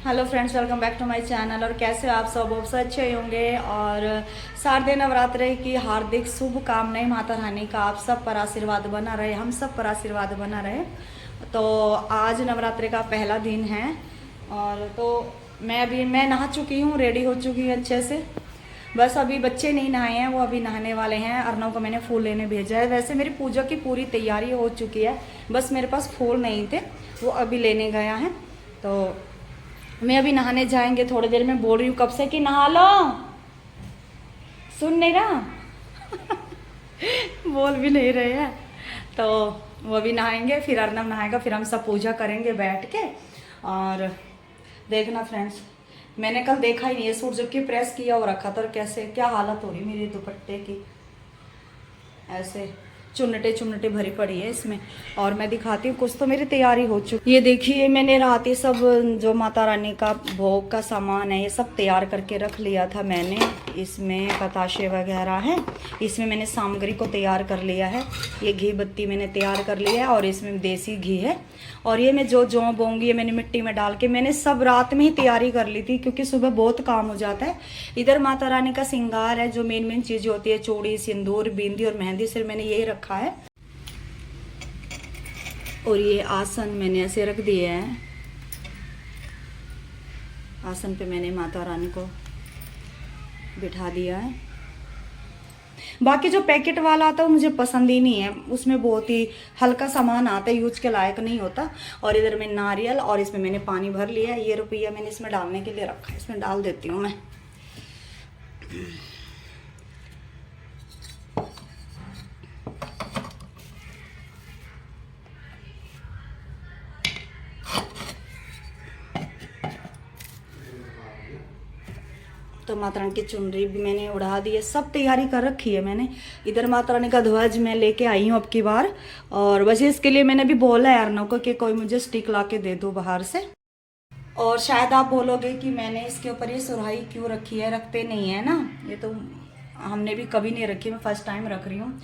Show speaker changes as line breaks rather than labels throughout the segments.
Hello friends, welcome back to my channel. और कैसे आप सब अच्छे होंगे। और शारदीय नवरात्रि की हार्दिक शुभकामनाएं। माता रानी का आप सब पर आशीर्वाद बना रहे, हम सब पर आशीर्वाद बना रहे। तो आज नवरात्रि का पहला दिन है और तो मैं नहा चुकी हूँ, रेडी हो चुकी हूँ अच्छे से। बस अभी बच्चे नहीं नहाए हैं, वो अभी नहाने वाले हैं। अर्नव को मैंने फूल लेने भेजा है। वैसे मेरी पूजा की पूरी तैयारी हो चुकी है, बस मेरे पास फूल नहीं थे, वो अभी लेने गया है। तो मैं अभी नहाने जाएंगे थोड़ी देर में। बोल रही हूँ कब से कि नहा लो, सुन नहीं रहा बोल भी नहीं रहे हैं। तो वो अभी नहाएंगे, फिर अर्नव नहाएगा, फिर हम सब पूजा करेंगे बैठ के। और देखना फ्रेंड्स, मैंने कल देखा ही नहीं है सूट, जबकि प्रेस किया हो रखा था। और कैसे क्या हालत हो रही मेरे दुपट्टे की, ऐसे चुन्नटे चुन्नटे भरी पड़ी है इसमें। और मैं दिखाती हूँ, कुछ तो मेरी तैयारी हो चुकी। ये देखिए, मैंने रात ही सब जो माता रानी का भोग का सामान है ये सब तैयार करके रख लिया था मैंने। इसमें बताशे वगैरह हैं, इसमें मैंने सामग्री को तैयार कर लिया है। ये घी बत्ती मैंने तैयार कर लिया है और इसमें देसी घी है। और ये मैं जो बोऊंगी ये मैंने मिट्टी में डाल के मैंने सब रात में ही तैयारी कर ली थी, क्योंकि सुबह बहुत काम हो जाता है। इधर माता रानी का श्रृंगार है, जो मेन चीज़ होती है, चूड़ी, सिंदूर, बिंदी और मेहंदी, सिर्फ मैंने यही रखा है। और ये आसन मैंने ऐसे रख दिए हैं। आसन पे मैंने माता रानी को बिठा दिया है। बाकी जो पैकेट वाला आता है वो मुझे पसंद ही नहीं है, उसमें बहुत ही हल्का सामान आता है, यूज के लायक नहीं होता। और इधर में नारियल, और इसमें मैंने पानी भर लिया है। ये रुपया मैंने इसमें डालने के लिए रखा है, इसमें डाल देती हूँ मैं। तो माता रानी की चुनरी भी मैंने उड़ा दी है, सब तैयारी कर रखी है मैंने। इधर माता रानी का ध्वज मैं लेके आई हूँ अब की बार। और वैसे इसके लिए मैंने भी बोला है अर्नव को कि कोई मुझे स्टिक ला के दे दो बाहर से। और शायद आप बोलोगे कि मैंने इसके ऊपर ये सुराही क्यों रखी है, रखते नहीं है ना, ये तो हमने भी कभी नहीं रखी, मैं फर्स्ट टाइम रख रही हूँ।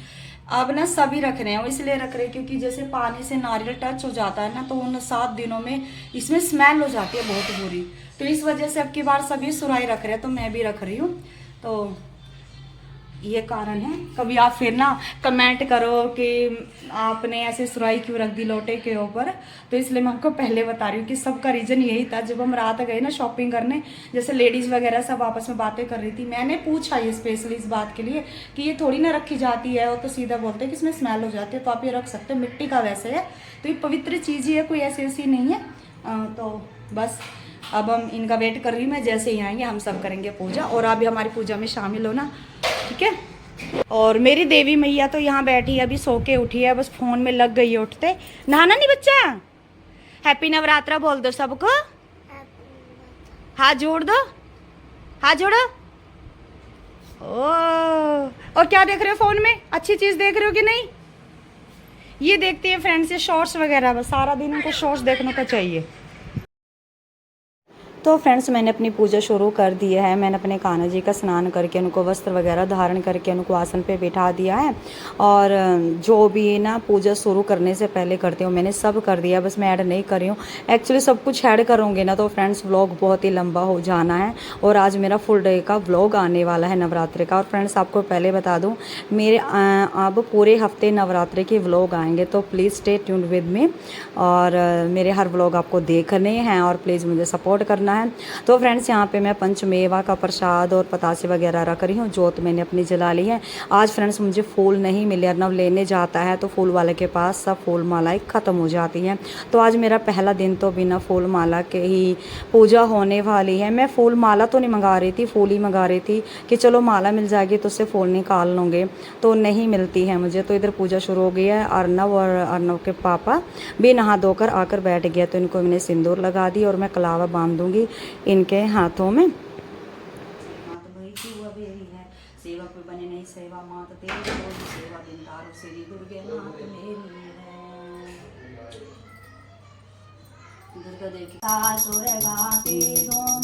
अब ना सभी रख रहे हैं, इसलिए रख रहे हैं क्योंकि जैसे पानी से नारियल टच हो जाता है ना, तो उन 7 दिनों में इसमें स्मेल हो जाती है बहुत बुरी। तो इस वजह से अब की बार सभी सुराही रख रहे हैं, तो मैं भी रख रही हूँ। तो ये कारण है। कभी आप फिर ना कमेंट करो कि आपने ऐसे सुराही क्यों रख दी लोटे के ऊपर, तो इसलिए मैं आपको पहले बता रही हूँ कि सबका रीज़न यही था। जब हम रात गए ना शॉपिंग करने, जैसे लेडीज़ वगैरह सब आपस में बातें कर रही थी, मैंने पूछा ये स्पेशली इस बात के लिए कि ये थोड़ी ना रखी जाती है। वो तो सीधा बोलते हैं कि इसमें स्मेल हो जाती है, तो आप ये रख सकते हो, मिट्टी का वैसे है, तो ये पवित्र चीज़ ही है, कोई ऐसी ऐसी नहीं है। तो बस अब हम इनका वेट कर रही हूँ मैं, जैसे ही आएंगे हम सब करेंगे पूजा। और आप भी हमारी पूजा में शामिल हो ना, ठीक है। और मेरी देवी मैया तो यहाँ बैठी है, अभी सो के उठी है, बस फोन में लग गई है उठते। नहाना नहीं बच्चा, हैप्पी नवरात्रा बोल दो सबको, हाथ जोड़ दो, हाथ जोड़ो। ओ, और क्या देख रहे हो फोन में, अच्छी चीज देख रहे हो कि नहीं? ये देखती है फ्रेंड्स, ये शॉर्ट्स वगैरह, बस सारा दिन उनको शॉर्ट्स देखने का चाहिए। तो फ्रेंड्स, मैंने अपनी पूजा शुरू कर दी है। मैंने अपने कान्हा जी का स्नान करके उनको वस्त्र वगैरह धारण करके उनको आसन पे बिठा दिया है। और जो भी ना पूजा शुरू करने से पहले करती हूँ मैंने सब कर दिया, बस मैं ऐड नहीं कर रही हूँ। एक्चुअली सब कुछ ऐड करूँगी ना तो फ्रेंड्स व्लॉग बहुत ही लंबा हो जाना है। और आज मेरा फुल डे का व्लॉग आने वाला है नवरात्रि का। और फ्रेंड्स आपको पहले बता दूँ, मेरे अब पूरे हफ्ते नवरात्रि के व्लॉग आएंगे, तो प्लीज़ स्टे ट्यून्ड विद मी। और मेरे हर व्लॉग आपको देखने हैं और प्लीज़ मुझे सपोर्ट करना है। तो फ्रेंड्स, यहाँ पे मैं पंचमेवा का प्रसाद और पतासे वगैरह रख रही हूँ। जोत मैंने अपनी जला ली है। आज फ्रेंड्स मुझे फूल नहीं मिले, अर्नव लेने जाता है तो फूल वाले के पास सब फूल मालाएं ख़त्म हो जाती हैं। तो आज मेरा पहला दिन तो बिना फूल माला के ही पूजा होने वाली है। मैं फूल माला तो नहीं मंगा रही थी, फूल ही मंगा रही थी कि चलो माला मिल जाएगी तो उससे फूल निकाल लूँगे, तो नहीं मिलती है मुझे। तो इधर पूजा शुरू हो गई है। अर्नव और अर्नव के पापा भी नहा धोकर आकर बैठ गया, तो इनको मैंने सिंदूर लगा दी और मैं कलावा बांध दूंगी इनके हाथों में। मात भाई की हुआ भी यही है, सेवा कोई बने नहीं सेवा, मात तेरी कोई सेवा, बिंदारो श्री दुर्गे मात मेरी है। दुर्गा देवी सासुर गाती धूम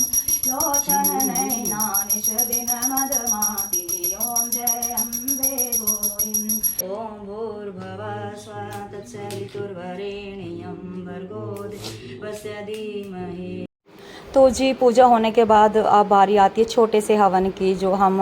लोचन नैना निश दिन मदमाती, ओम जय अम्बे गौरी, ओम भूर्भुवः स्वः तत्सवितुर्वरेण्यं भर्गो देवस्य धीमहि तो जी पूजा होने के बाद अब बारी आती है छोटे से हवन की, जो हम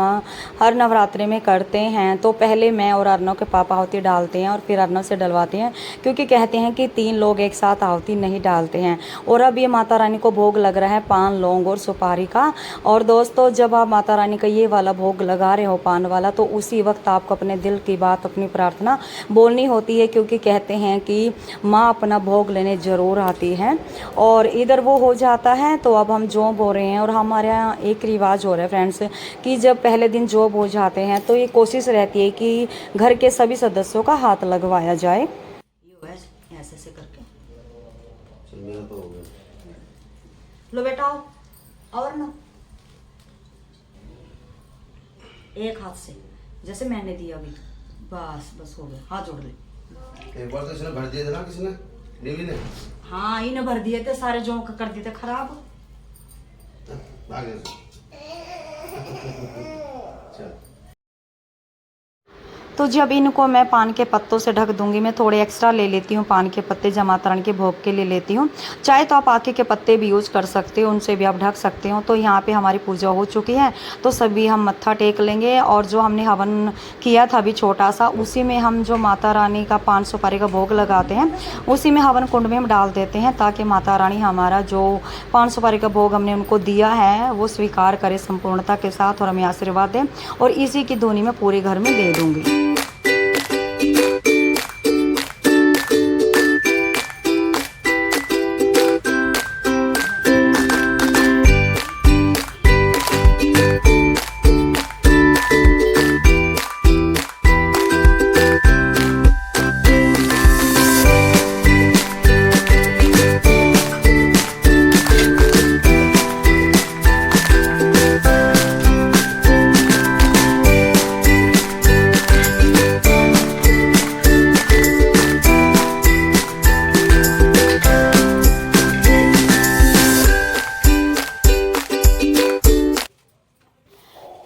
हर नवरात्रि में करते हैं। तो पहले मैं और अर्नव के पापा आहुति डालते हैं और फिर अर्नव से डलवाते हैं, क्योंकि कहते हैं कि 3 लोग एक साथ आहुति नहीं डालते हैं। और अब ये माता रानी को भोग लग रहा है पान, लौंग और सुपारी का। और दोस्तों, जब आप माता रानी का ये वाला भोग लगा रहे हो पान वाला, तो उसी वक्त आपको अपने दिल की बात, अपनी प्रार्थना बोलनी होती है, क्योंकि कहते हैं कि माँ अपना भोग लेने ज़रूर आती है। और इधर वो हो जाता है तो अब हम जॉब हो रहे हैं। और हमारे यहाँ एक रिवाज हो रहा है फ्रेंड्स, कि जब पहले दिन जॉब हो जाते हैं तो ये कोशिश रहती है कि घर के सभी सदस्यों का हाथ लगवाया जाए। ऐसे ऐसे करके मेरा तो हो गया। लो बेटा आओ, और ना एक हाथ से जैसे मैंने दिया अभी, बस बस हो गया, हाथ जोड़ ले।
एक बार तो इसने भर दिए थे ना किसी ने, देवी ने।
हाँ, इन्हें भर दिए थे सारे, जो कर दिए थे खराब।
आगे चल।
तो जब इनको मैं पान के पत्तों से ढक दूंगी, मैं थोड़े एक्स्ट्रा ले लेती हूँ पान के पत्ते, जब माता रानी के भोग के लिए लेती हूँ। चाहे तो आप आके के पत्ते भी यूज़ कर सकते हो, उनसे भी आप ढक सकते हो। तो यहाँ पे हमारी पूजा हो चुकी है, तो सभी हम मत्था टेक लेंगे। और जो हमने हवन किया था अभी छोटा सा, उसी में हम जो माता रानी का पान सुपारी का भोग लगाते हैं, उसी में हवन कुंड में हम डाल देते हैं, ताकि माता रानी हमारा जो पान सुपारी का भोग हमने उनको दिया है वो स्वीकार करे संपूर्णता के साथ, और हमें आशीर्वाद दें। और इसी की धुनी में पूरे घर में दे दूँगी।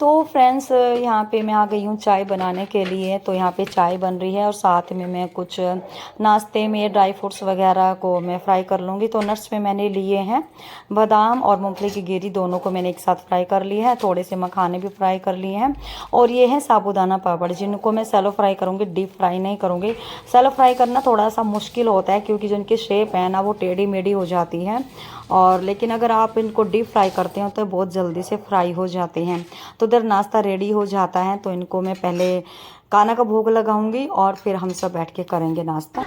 तो फ्रेंड्स, यहाँ पे मैं आ गई हूँ चाय बनाने के लिए। तो यहाँ पे चाय बन रही है और साथ में मैं कुछ नाश्ते में ड्राई फ्रूट्स वगैरह को मैं फ्राई कर लूँगी। तो नट्स में मैंने लिए हैं बादाम और मूंगफली की गिरी, दोनों को मैंने एक साथ फ्राई कर लिया है। थोड़े से मखाने भी फ्राई कर लिए हैं। और ये है साबूदाना पापड़, जिनको मैं सैलो फ्राई करूँगी, डीप फ्राई नहीं करूँगी। सैलो फ्राई करना थोड़ा सा मुश्किल होता है, क्योंकि जो इनकी शेप है ना, वो टेढ़ी मेढ़ी हो जाती है। और लेकिन अगर आप इनको डीप फ्राई करते हो तो बहुत जल्दी से फ्राई हो जाते हैं। तो इधर नाश्ता रेडी हो जाता है, तो इनको मैं पहले काना का भोग लगाऊंगी और फिर हम सब बैठ के करेंगे नाश्ता।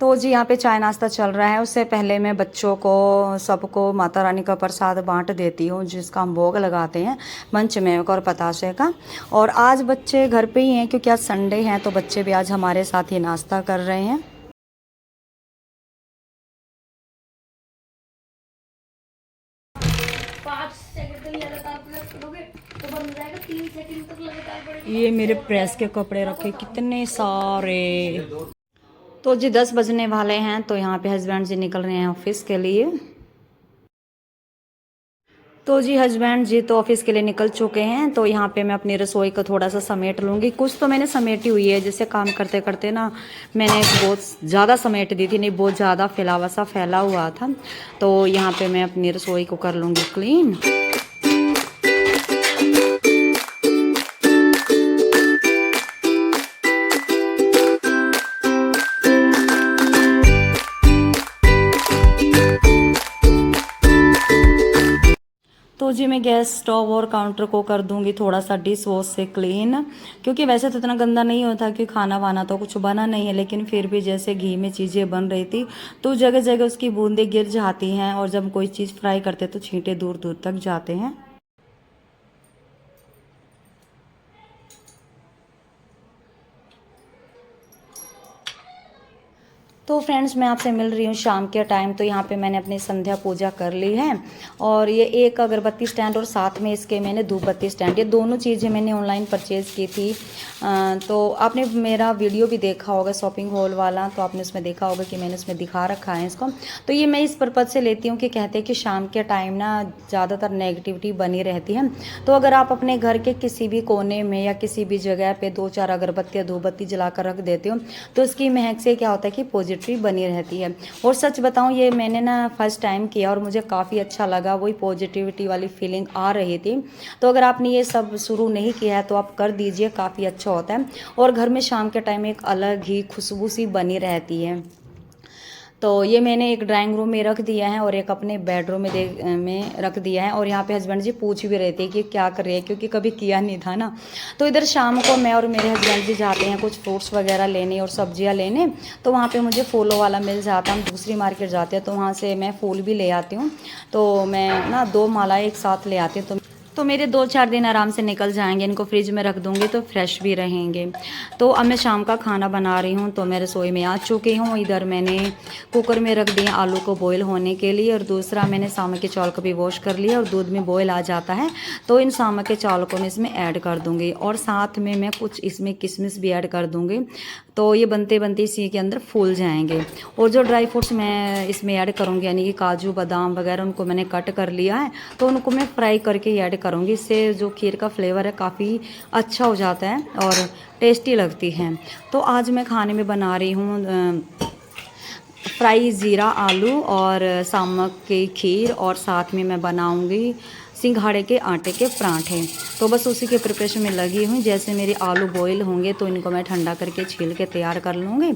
तो जी यहाँ पे चाय नाश्ता चल रहा है। उससे पहले मैं बच्चों को सबको माता रानी का प्रसाद बांट देती हूँ, जिसका हम भोग लगाते हैं पंचमेव और पताशे का। और आज बच्चे घर पे ही हैं, क्योंकि आज संडे हैं, तो बच्चे भी आज हमारे साथ ही नाश्ता कर रहे हैं। ये मेरे प्रेस के कपड़े रखे कितने सारे। तो जी 10 बजने वाले हैं, तो यहाँ पे हस्बैंड जी निकल रहे हैं ऑफिस के लिए। तो जी हस्बैंड जी तो ऑफिस के लिए निकल चुके हैं। तो यहाँ पे मैं अपनी रसोई को थोड़ा सा समेट लूँगी। कुछ तो मैंने समेटी हुई है, जैसे काम करते करते ना मैंने बहुत ज़्यादा समेट दी थी, नहीं बहुत ज़्यादा फैला हुआ था। तो यहाँ पे मैं अपनी रसोई को कर लूँगी क्लीन। तो जी मैं गैस स्टोव और काउंटर को कर दूंगी थोड़ा सा डिश वॉश से क्लीन, क्योंकि वैसे तो इतना गंदा नहीं होता कि खाना वाना तो कुछ बना नहीं है, लेकिन फिर भी जैसे घी में चीज़ें बन रही थी तो जगह जगह उसकी बूंदें गिर जाती हैं, और जब कोई चीज़ फ्राई करते तो छींटे दूर दूर तक जाते हैं। तो फ्रेंड्स मैं आपसे मिल रही हूँ शाम के टाइम। तो यहाँ पे मैंने अपनी संध्या पूजा कर ली है और ये एक अगरबत्ती स्टैंड और साथ में इसके मैंने धूप बत्ती स्टैंड, ये दोनों चीज़ें मैंने ऑनलाइन परचेज़ की थी। तो आपने मेरा वीडियो भी देखा होगा शॉपिंग हॉल वाला, तो आपने उसमें देखा होगा कि मैंने उसमें दिखा रखा है इसको। तो ये मैं इस पर्पज़ से लेती हूँ कि कहते हैं कि शाम के टाइम ना ज़्यादातर नेगेटिविटी बनी रहती है। तो अगर आप अपने घर के किसी भी कोने में या किसी भी जगह पे 2-4 अगरबत्ती या धूप बत्ती जला कर रख देते हो तो इसकी महक से क्या होता है कि पॉजिटिव बनी रहती है। और सच बताऊं ये मैंने ना फर्स्ट टाइम किया और मुझे काफ़ी अच्छा लगा, वही पॉजिटिविटी वाली फीलिंग आ रही थी। तो अगर आपने ये सब शुरू नहीं किया है तो आप कर दीजिए, काफ़ी अच्छा होता है और घर में शाम के टाइम एक अलग ही खुशबू सी बनी रहती है। तो ये मैंने एक ड्राइंग रूम में रख दिया है और एक अपने बेडरूम में रख दिया है। और यहाँ पे हस्बैंड जी पूछ भी रहे थे कि क्या कर रहे हैं, क्योंकि कभी किया नहीं था ना। तो इधर शाम को मैं और मेरे हस्बैंड जी जाते हैं कुछ फ्रूट्स वगैरह लेने और सब्जियाँ लेने। तो वहाँ पे मुझे फूलों वाला मिल जाता है, हम दूसरी मार्केट जाते हैं तो वहाँ से मैं फूल भी ले आती हूँ। तो मैं ना 2 मालाएँ एक साथ ले आती हूँ तो मेरे 2-4 दिन आराम से निकल जाएंगे। इनको फ्रिज में रख दूंगी तो फ्रेश भी रहेंगे। तो अब मैं शाम का खाना बना रही हूँ। तो मैं रसोई में आ चुकी हूँ। इधर मैंने कुकर में रख दिया आलू को बॉईल होने के लिए और दूसरा मैंने सामक के चावल को भी वॉश कर लिया और दूध में बॉईल आ जाता है तो इन सामक के चावल को मैं इसमें ऐड कर दूँगी और साथ में मैं कुछ इसमें किशमिश भी ऐड कर दूँगी। तो ये बनते बनते इसी के अंदर फूल जाएंगे। और जो ड्राई फ्रूट्स मैं इसमें ऐड करूँगी यानी कि काजू बादाम वगैरह उनको मैंने कट कर लिया है तो उनको मैं फ्राई करके ऐड करूँगी। इससे जो खीर का फ्लेवर है काफ़ी अच्छा हो जाता है और टेस्टी लगती है। तो आज मैं खाने में बना रही हूँ फ्राई ज़ीरा आलू और सामक की खीर और साथ में मैं बनाऊँगी सिंघाड़े के आटे के पराठे। तो बस उसी के प्रिपरेशन में लगी हूँ। जैसे मेरे आलू बॉईल होंगे तो इनको मैं ठंडा करके छील के तैयार कर लूँगी।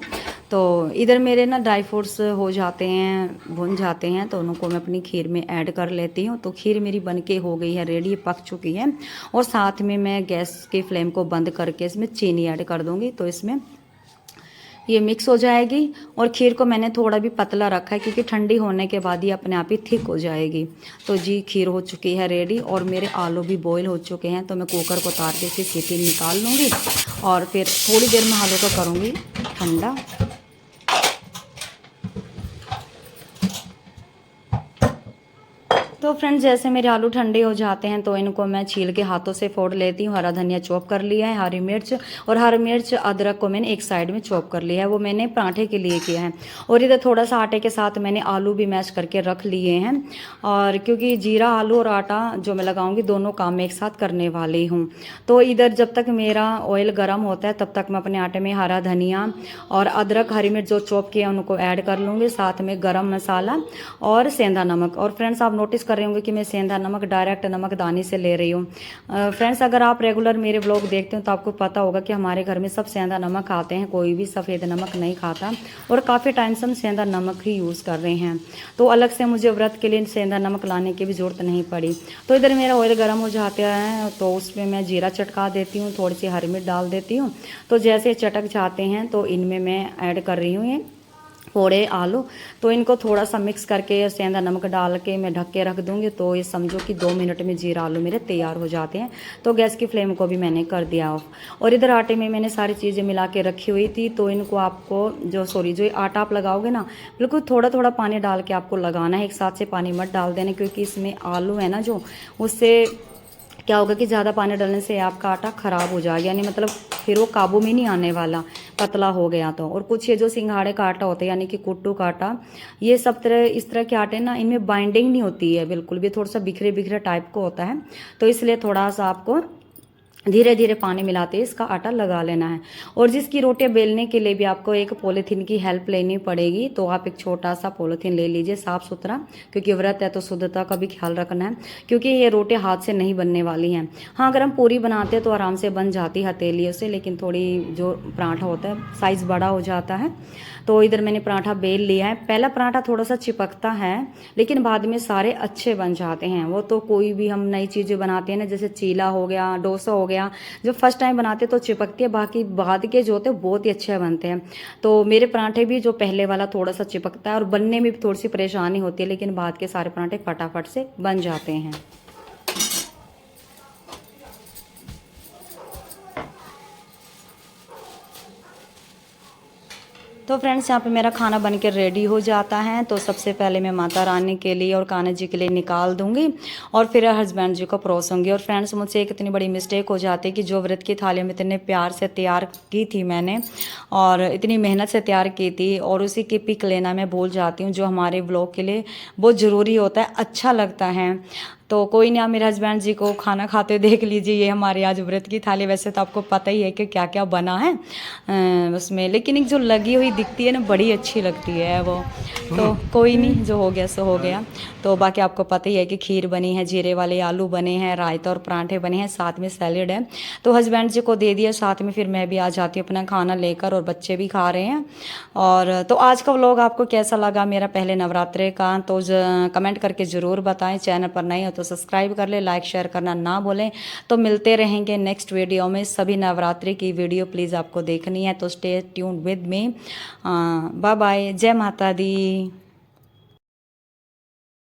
तो इधर मेरे ना ड्राई फ्रूट्स हो जाते हैं, भुन जाते हैं तो उनको मैं अपनी खीर में ऐड कर लेती हूँ। तो खीर मेरी बनके हो गई है, रेडी, पक चुकी है। और साथ में मैं गैस की फ्लेम को बंद करके इसमें चीनी ऐड कर दूँगी तो इसमें ये मिक्स हो जाएगी। और खीर को मैंने थोड़ा भी पतला रखा है क्योंकि ठंडी होने के बाद ये अपने आप ही थिक हो जाएगी। तो जी खीर हो चुकी है रेडी और मेरे आलू भी बॉईल हो चुके हैं। तो मैं कुकर को उतार के इसकी सीटी निकाल लूँगी और फिर थोड़ी देर में आलू को करूँगी ठंडा। तो फ्रेंड्स जैसे मेरे आलू ठंडे हो जाते हैं तो इनको मैं छील के हाथों से फोड़ लेती हूँ। हरा धनिया चॉप कर लिया है, हरी मिर्च और हरी मिर्च अदरक को मैंने एक साइड में चॉप कर लिया है, वो मैंने पराठे के लिए किया है। और इधर थोड़ा सा आटे के साथ मैंने आलू भी मैश करके रख लिए हैं। और क्योंकि जीरा आलू और आटा जो मैं लगाऊंगी दोनों काम मैं एक साथ करने वाली हूँ। तो इधर जब तक मेरा ऑयल गर्म होता है तब तक मैं अपने आटे में हरा धनिया और अदरक हरी मिर्च जो चॉप किया उनको ऐड कर लूँगी, साथ में गरम मसाला और सेंधा नमक। और फ्रेंड्स आप नोटिस कर रहे होंगे कि मैं सेंधा नमक डायरेक्ट नमक दानी से ले रही हूँ। फ्रेंड्स अगर आप रेगुलर मेरे ब्लॉग देखते हो तो आपको पता होगा कि हमारे घर में सब सेंधा नमक खाते हैं, कोई भी सफ़ेद नमक नहीं खाता और काफ़ी टाइम से हम सेंधा नमक ही यूज़ कर रहे हैं। तो अलग से मुझे व्रत के लिए सेंधा नमक लाने की भी ज़रूरत नहीं पड़ी। तो इधर मेरा ऑयल गर्म हो जाता है तो उसमें मैं जीरा चटका देती हूँ, थोड़ी सी हरी मिर्च डाल देती हूँ। तो जैसे चटक जाते हैं तो इनमें मैं ऐड कर रही हूँ ये फोड़े आलू। तो इनको थोड़ा सा मिक्स करके सेंधा नमक डाल के मैं ढक के रख दूंगी। तो ये समझो कि 2 मिनट में जीरा आलू मेरे तैयार हो जाते हैं। तो गैस की फ्लेम को भी मैंने कर दिया ऑफ। और इधर आटे में मैंने सारी चीज़ें मिला के रखी हुई थी। तो इनको आपको जो आटा आप लगाओगे ना बिल्कुल थोड़ा थोड़ा पानी डाल के आपको लगाना है, एक साथ से पानी मत डाल देना क्योंकि इसमें आलू है ना जो उससे क्या होगा कि ज़्यादा पानी डालने से आपका आटा ख़राब हो जाएगा, यानी मतलब फिर वो काबू में नहीं आने वाला पतला हो गया तो। और कुछ ये जो सिंघाड़े का आटा होता है यानी कि कुट्टू का आटा, ये सब तरह इस तरह के आटे ना इनमें बाइंडिंग नहीं होती है बिल्कुल भी, थोड़ा सा बिखरे बिखरे टाइप का होता है। तो इसलिए थोड़ा सा आपको धीरे धीरे पानी मिलाते इसका आटा लगा लेना है। और जिसकी रोटियां बेलने के लिए भी आपको एक पॉलीथीन की हेल्प लेनी पड़ेगी। तो आप एक छोटा सा पॉलीथीन ले लीजिए साफ़ सुथरा, क्योंकि व्रत है तो शुद्धता का भी ख्याल रखना है क्योंकि ये रोटियां हाथ से नहीं बनने वाली हैं। हाँ अगर हम पूरी बनाते हैं तो आराम से बन जाती हथेलियों से, लेकिन थोड़ी जो पराठा होता है साइज़ बड़ा हो जाता है। तो इधर मैंने पराठा बेल लिया है। पहला पराठा थोड़ा सा चिपकता है लेकिन बाद में सारे अच्छे बन जाते हैं। वो तो कोई भी हम नई चीज़ें बनाते हैं ना, जैसे चीला हो गया, डोसा हो गया, जब फर्स्ट टाइम बनाते तो चिपकती है, बाकी बाद के जो होते हैं बहुत ही अच्छे बनते हैं। तो मेरे पराठे भी जो पहले वाला थोड़ा सा चिपकता है और बनने में भी थोड़ी सी परेशानी होती है, लेकिन बाद के सारे पराठे फटाफट से बन जाते हैं। तो तो फ्रेंड्स यहाँ पे मेरा खाना बन के रेडी हो जाता है। तो सबसे पहले मैं माता रानी के लिए और कान्हा जी के लिए निकाल दूंगी और फिर हस्बैंड जी को परोसूंगी। और फ्रेंड्स मुझसे एक इतनी बड़ी मिस्टेक हो जाती है कि जो व्रत की थाली में इतने प्यार से तैयार की थी मैंने और इतनी मेहनत से तैयार की थी और उसी की पिक लेना मैं भूल जाती हूँ, जो हमारे ब्लॉग के लिए बहुत ज़रूरी होता है, अच्छा लगता है। तो कोई नहीं, आप मेरे हस्बैंड जी को खाना खाते देख लीजिए। ये हमारे आज व्रत की थाली, वैसे तो आपको पता ही है कि क्या क्या बना है उसमें, लेकिन एक जो लगी हुई दिखती है ना, बड़ी अच्छी लगती है वो। तो कोई नहीं, जो हो गया सो हो गया। तो बाकी आपको पता ही है कि खीर बनी है, जीरे वाले आलू बने हैं, रायता और पराठे बने हैं, साथ में सैलेड है। तो हस्बैंड जी को दे दिया साथ में, फिर मैं भी आ जाती हूँ अपना खाना लेकर और बच्चे भी खा रहे हैं। और तो आज का व्लॉग आपको कैसा लगा मेरा पहले नवरात्रे का, तो कमेंट करके ज़रूर बताएं। चैनल पर नए हो तो सब्सक्राइब कर ले, लाइक शेयर करना ना भूलें। तो मिलते रहेंगे नेक्स्ट वीडियो में। सभी नवरात्रि की वीडियो प्लीज़ आपको देखनी है तो stay tuned with me. Bye bye, जय माता दी।